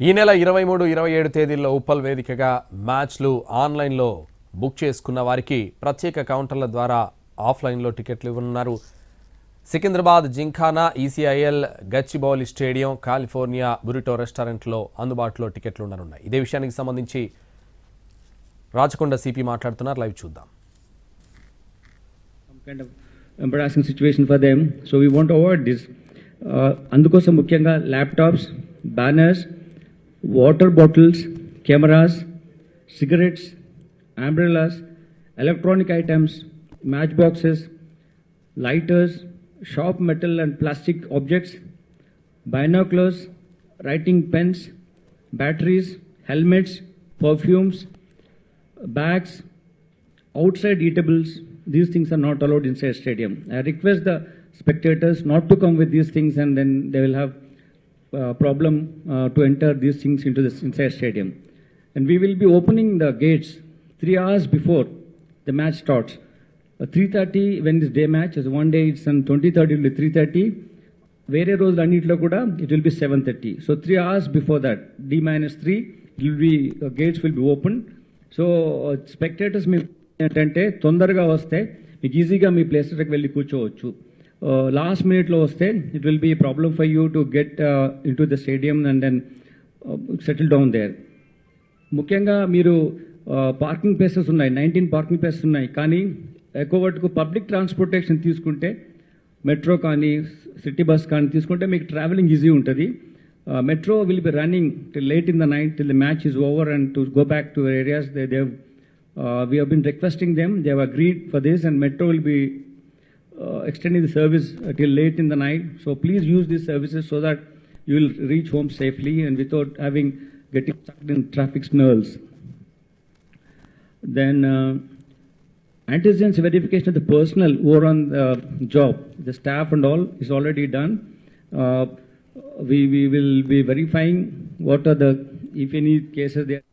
ఈ నెల 23-27 తేదీల్లో ఉప్పల్ వేదికగా మ్యాచ్లు ఆన్లైన్లో బుక్ చేసుకున్న వారికి ప్రత్యేక కౌంటర్ల ద్వారా ఆఫ్లైన్లో టికెట్లు ఇవ్వనున్నారు. Secunderabad Gymkhana, ECIL, Gachibowli stadium, California burrito రెస్టారెంట్లో అందుబాటులో టికెట్లు ఉండనున్నాయి. ఇదే విషయానికి సంబంధించి రాచకొండ సిపి మాట్లాడుతున్నారు. లైవ్ చూద్దాం. Embarrassing situation for them, so we want to avoid this. అందుకోసం ముఖ్యంగా laptops, banners, water bottles, cameras, cigarettes, umbrellas, electronic items, match boxes, lighters, sharp metal and plastic objects, binoculars, writing pens, batteries, helmets, perfumes, bags, outside eatables. These things are not allowed inside stadium. I request the spectators not to come with these things, and then they will have problem to enter these things into the inside stadium. And we will be opening the gates 3 hours before the match starts. 3:30 when this day match is, one day it's on 2030 will be 3:30. వేరే రోజులు అన్నింటిలో కూడా it will be 7:30. So 3 hours before that, D-3, it will be gates will be open. So spectators మీ ఏంటంటే తొందరగా వస్తే మీకు ఈజీగా మీ ప్లేసెస్కి వెళ్ళి కూర్చోవచ్చు. లాస్ట్ మినిట్లో వస్తే it will be problem for you to get in to the stadium and then settle down there. ముఖ్యంగా మీరు పార్కింగ్ ప్లేసెస్ ఉన్నాయి, 19 పార్కింగ్ ప్లేసెస్ ఉన్నాయి. కానీ ఎక్కువ మటుకు పబ్లిక్ ట్రాన్స్పోర్టేషన్ తీసుకుంటే, మెట్రో కానీ సిటీ బస్ కానీ తీసుకుంటే మీకు ట్రావెలింగ్ ఈజీ ఉంటుంది. Metro will be running till late in the night till the match is over and to go back to areas. We have been requesting them. They have agreed for this, and Metro will be extending the service till late in the night. So please use these services so that you will reach home safely and without getting stuck in traffic snarls. Then antecedents verification of the personnel who are on the job, the staff and all is already done. We will be verifying what are the, if any cases there.